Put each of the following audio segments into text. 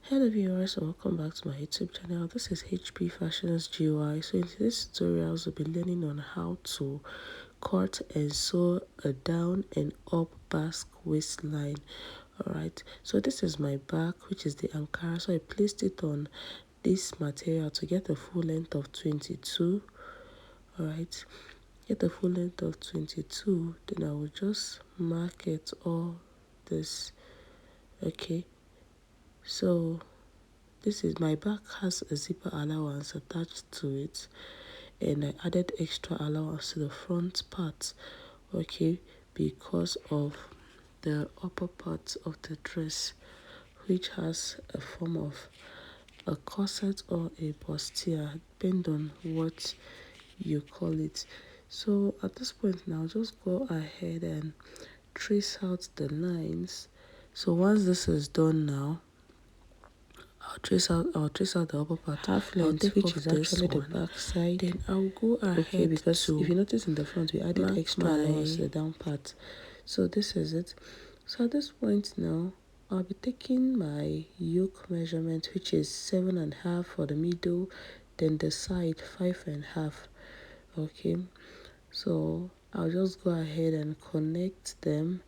Hello viewers, and welcome back to my YouTube channel. This is HP Fashions GY. So in this tutorial, we'll be learning on how to cut and sew a down and up basque waistline. Alright, so this is my back, which is the Ankara. So I placed it on this material to get a full length of 22. Alright, get a full length of 22, then I will just mark it all this. Okay, so this is my back has a zipper allowance attached to it, and I added extra allowance to the front part, okay, because of the upper part of the dress, which has a form of a corset or a bustier, depending on what you call it. So at this point now, just go ahead and trace out the lines. So once this is done now, I'll trace out the upper part, half length, which is actually the back side. Then I'll go ahead, okay, because if you notice in the front we added extra allowance to the down part. So this is it. So at this point now, I'll be taking my yoke measurement, which is 7.5 for the middle, then the side 5.5. Okay, so I'll just go ahead and connect them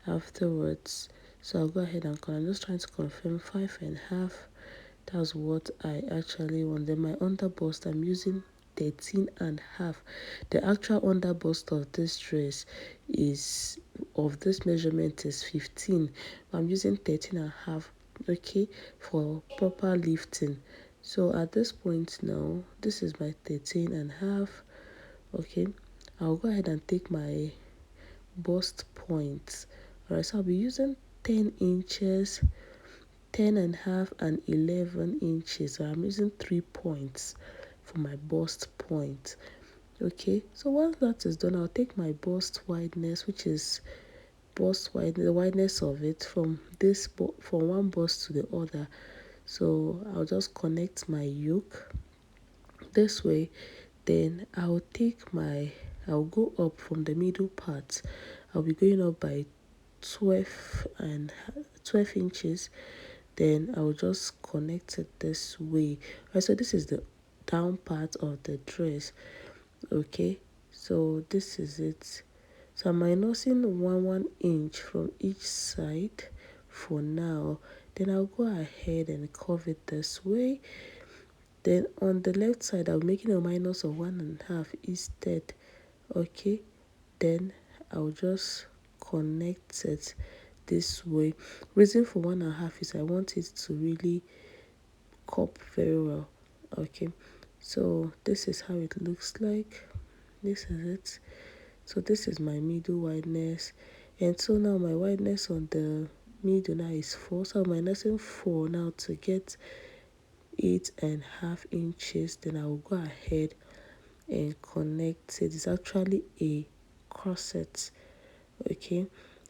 afterwards. So I'll go ahead and connect. I'm just trying to confirm 5.5. That's what I actually want. Then my underbust, I'm using 13.5. The actual underbust of this dress is of this measurement is 15. I'm using 13.5, okay, for proper lifting. So at this point now, this is my 13.5. Okay, I'll go ahead and take my bust points. Alright, so I'll be using 10 inches, 10.5 and 11 inches. So I'm using 3 points for my bust point. Okay, so once that is done, I'll take my bust wideness, which is bust wideness, the wideness of it from from one bust to the other. So I'll just connect my yoke this way. Then I'll go up from the middle part. I'll be going up by 12 inches. Then I'll just connect it this way. Right, so this is the down part of the dress. Okay, so this is it. So I'm minusing 1 inch from each side for now. Then I'll go ahead and curve it this way. Then on the left side, I'm making a minus of 1.5 instead. Okay, then I'll just connect it this way. Reason for 1.5 is I want it to really cup very well. Okay, so this is how it looks like. This is it. So this is my middle wideness, and so now my wideness on the middle now is 4. So I'm minusing 4 now to get 8.5 inches. Then I will go ahead and connect it. It's actually a corset. Okay,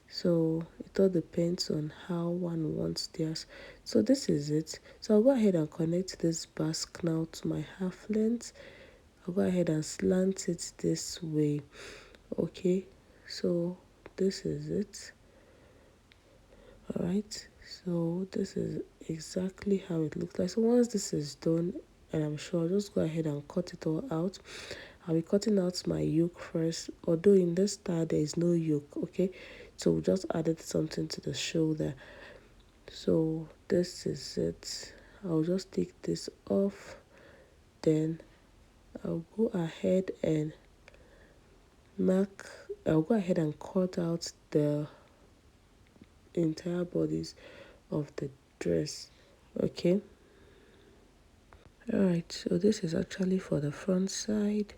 so it all depends on how one wants theirs. So this is it. So I'll go ahead and connect this basque now to my half length. I'll go ahead and slant it this way. Okay, so this is it. All right, so this is exactly how it looks like. So once this is done, and I'm sure I'll just go ahead and cut it all out. I'll be cutting out my yoke first, although in this style there is no yoke. Okay, so we just added something to the shoulder. So this is it. I'll just take this off, then I'll go ahead and cut out the entire bodies of the dress. Okay, all right, so this is actually for the front side.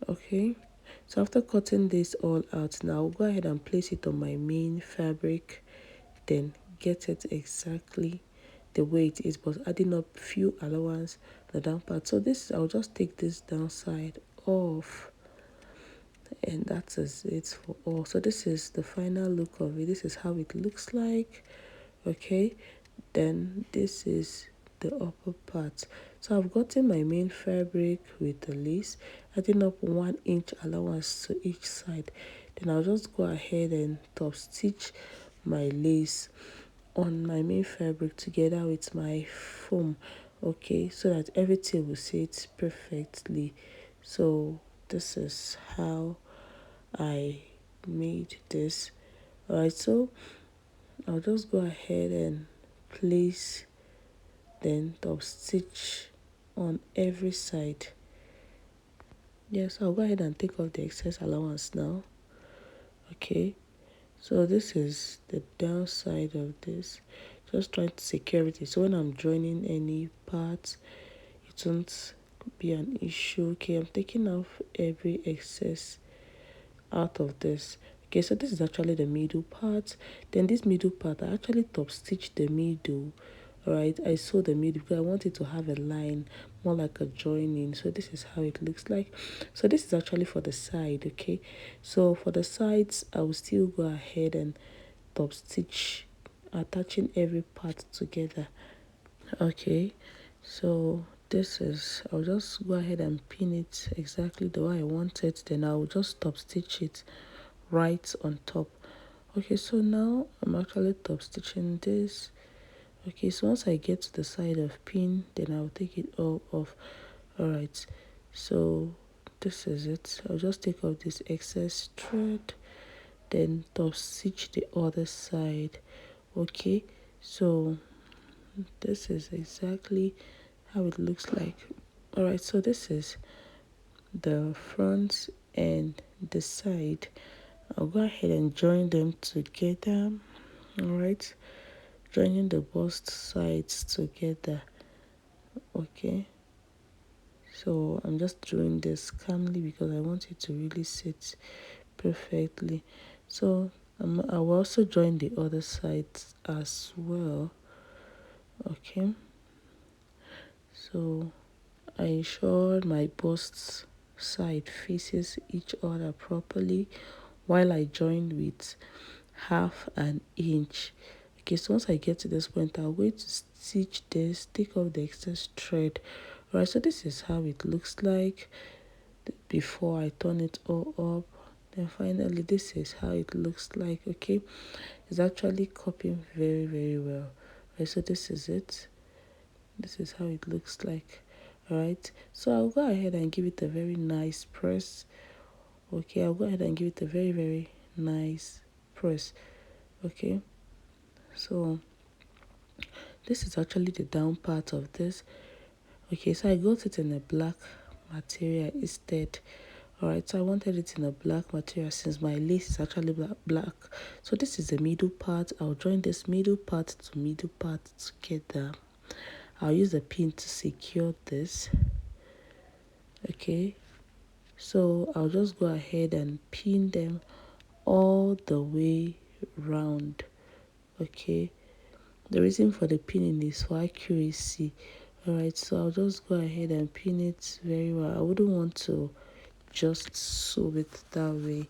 Okay, so after cutting this all out, now I'll go ahead and place it on my main fabric, then get it exactly the way it is, but adding up few allowance the down part. So this, I'll just take this downside off, and that is it for all. So this is the final look of it. This is how it looks like. Okay, then this is the upper part. So I've gotten my main fabric with the lace, adding up 1 inch allowance to each side. Then I'll just go ahead and top stitch my lace on my main fabric together with my foam, okay, so that everything will sit perfectly. So this is how I made this. Alright, so I'll just go ahead and place then top stitch on every side. Yes, I'll go ahead and take off the excess allowance now. Okay, so this is the downside of this. Just trying to secure it. So when I'm joining any parts, it won't be an issue. Okay, I'm taking off every excess out of this. Okay, so this is actually the middle part. Then this middle part, I actually top stitch the middle. Alright, I sew the middle because I want it to have a line, more like a joining. So this is how it looks like. So this is actually for the side, okay. So for the sides, I will still go ahead and top stitch, attaching every part together. Okay, so this is, I'll just go ahead and pin it exactly the way I want it. Then I'll just top stitch it right on top. Okay, so now I'm actually top stitching this. Okay, so once I get to the side of pin, then I'll take it all off. Alright, so this is it. I'll just take off this excess thread, then top stitch the other side. Okay, so this is exactly how it looks like. Alright, so this is the front and the side. I'll go ahead and join them together. Alright, joining the bust sides together. Okay, so I'm just doing this calmly because I want it to really sit perfectly. So I will also join the other sides as well. Okay, so I ensured my bust side faces each other properly while I joined with half an inch. Okay, so once I get to this point, I'll wait to stitch this, take off the excess thread. Alright, so this is how it looks like before I turn it all up. Then finally, this is how it looks like. Okay, it's actually copying very, very well. Right, so this is it. This is how it looks like. Alright, so I'll go ahead and give it a very nice press. Okay, I'll go ahead and give it a very, very nice press. Okay, so this is actually the down part of this. Okay, so I got it in a black material instead. Alright, so I wanted it in a black material since my lace is actually black. So this is the middle part. I'll join this middle part to middle part together. I'll use a pin to secure this. Okay, so I'll just go ahead and pin them all the way round. Okay, the reason for the pinning is for accuracy. Alright, so I'll just go ahead and pin it very well. I wouldn't want to just sew it that way.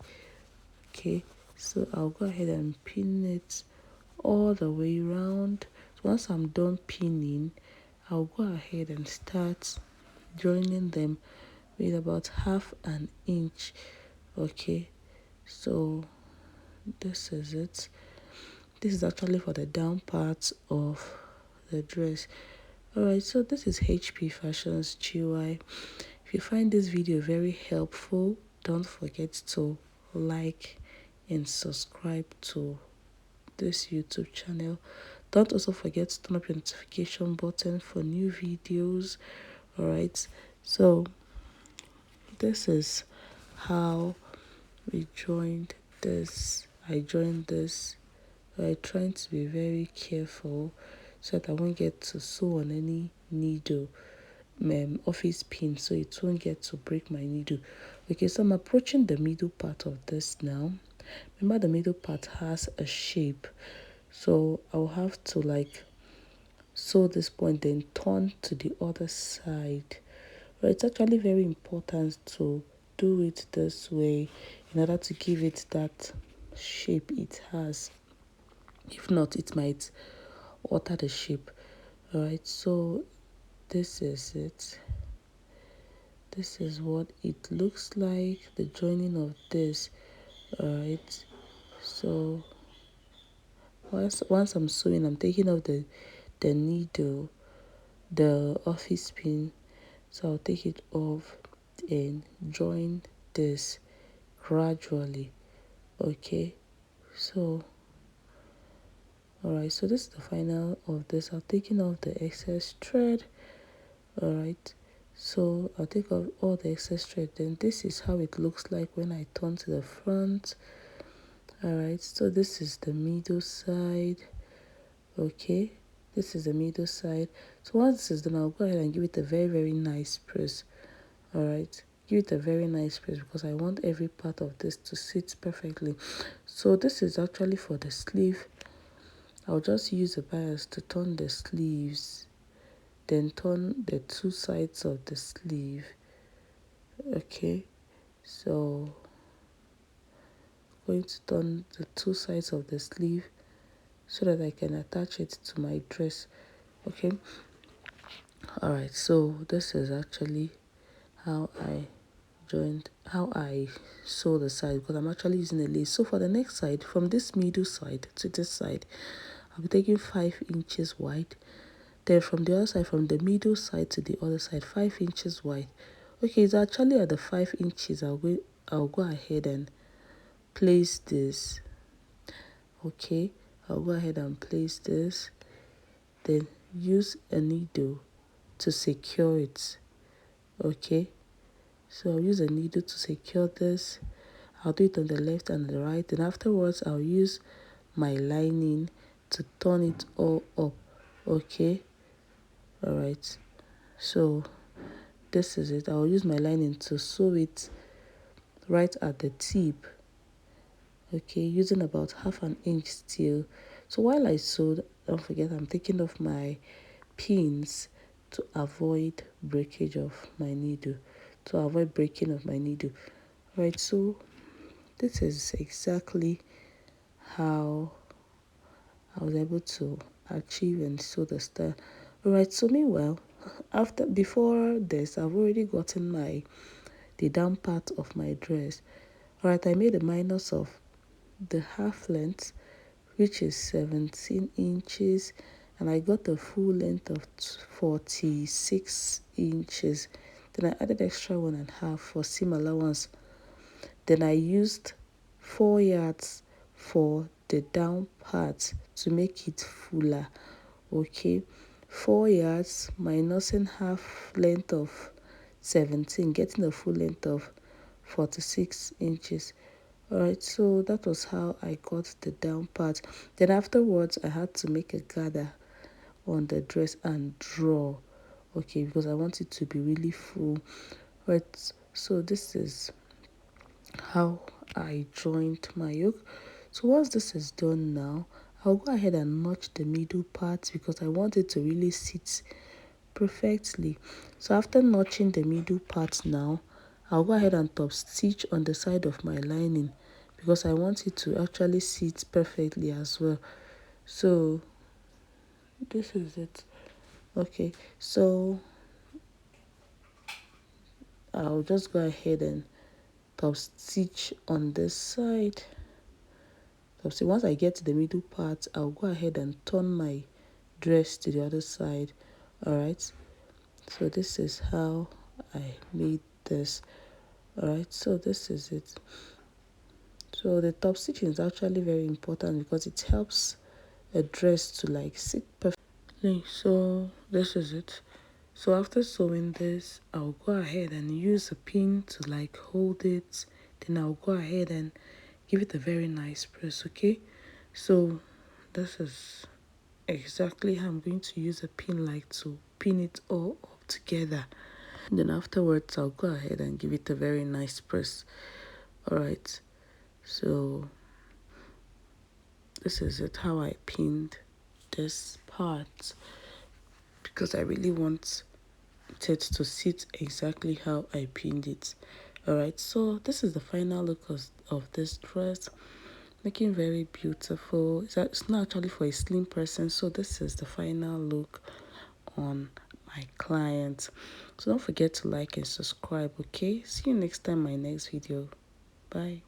Okay, so I'll go ahead and pin it all the way around. Once I'm done pinning, I'll go ahead and start joining them with about half an inch. Okay, so this is it. This is actually for the down part of the dress. Alright, so this is HP Fashions GY. If you find this video very helpful, don't forget to like and subscribe to this YouTube channel. Don't also forget to turn up your notification button for new videos. Alright, so this is how we joined this. I joined this. I'm trying to be very careful so that I won't get to sew on any needle, office pin, so it won't get to break my needle. Okay, so I'm approaching the middle part of this now. Remember, the middle part has a shape, so I'll have to like sew this point, then turn to the other side. But it's actually very important to do it this way in order to give it that shape it has. If not, it might alter the shape. Alright, so this is it. This is what it looks like, the joining of this. Alright, so once I'm sewing, I'm taking off the needle, the office pin. So I'll take it off and join this gradually. Okay, so alright, so this is the final of this. I've taken off the excess thread. Alright, so I'll take off all the excess thread. Then this is how it looks like when I turn to the front. Alright, so this is the middle side. Okay, this is the middle side. So once this is done, I'll go ahead and give it a very nice press. Alright, give it a very nice press because I want every part of this to sit perfectly. So this is actually for the sleeve. I'll just use the bias to turn the sleeves, then turn the two sides of the sleeve. Okay, so I'm going to turn the two sides of the sleeve so that I can attach it to my dress. Okay, alright, so this is actually how I sew the side because I'm actually using a lace. So for the next side, from this middle side to this side, I'll be taking 5 inches wide. Then from the other side, from the middle side to the other side, 5 inches wide. Okay, it's actually at the 5 inches. I'll go ahead and place this. Okay, I'll go ahead and place this. Then use a needle to secure it. Okay, so I'll use a needle to secure this. I'll do it on the left and the right. Then afterwards, I'll use my lining to turn it all up. Okay, alright, so this is it. I'll use my lining to sew it right at the tip. Okay, using about half an inch still. So while I sew, don't forget I'm taking off my pins to avoid breakage of my needle, to avoid breaking of my needle. Right, so this is exactly how I was able to achieve and sew the style. Alright, so meanwhile, before this, I've already gotten the down part of my dress. Alright, I made a minus of the half length, which is 17 inches, and I got the full length of 46 inches. Then I added extra 1.5 for seam allowance. Then I used 4 yards for the down part to make it fuller. Okay, 4 yards minusing half length of 17, getting a full length of 46 inches. Alright, so that was how I got the down part. Then afterwards, I had to make a gather on the dress and draw. Okay, because I want it to be really full. Right, so this is how I joined my yoke. So once this is done now, I'll go ahead and notch the middle part because I want it to really sit perfectly. So after notching the middle part now, I'll go ahead and top stitch on the side of my lining because I want it to actually sit perfectly as well. So this is it. Okay, so I'll just go ahead and top stitch on this side. So once I get to the middle part, I'll go ahead and turn my dress to the other side. Alright, so this is how I made this. Alright, so this is it. So the top stitching is actually very important because it helps a dress to like sit perfectly. So this is it. So after sewing this, I'll go ahead and use a pin to like hold it. Then I'll go ahead and give it a very nice press. Okay, so this is exactly how I'm going to use a pin like to pin it all up together. Then afterwards, I'll go ahead and give it a very nice press. Alright, so this is it, how I pinned this part because I really want it to sit exactly how I pinned it. Alright, so this is the final look of this dress, looking very beautiful. It's not actually for a slim person, so this is the final look on my client. So don't forget to like and subscribe. Okay, see you next time, my next video. Bye.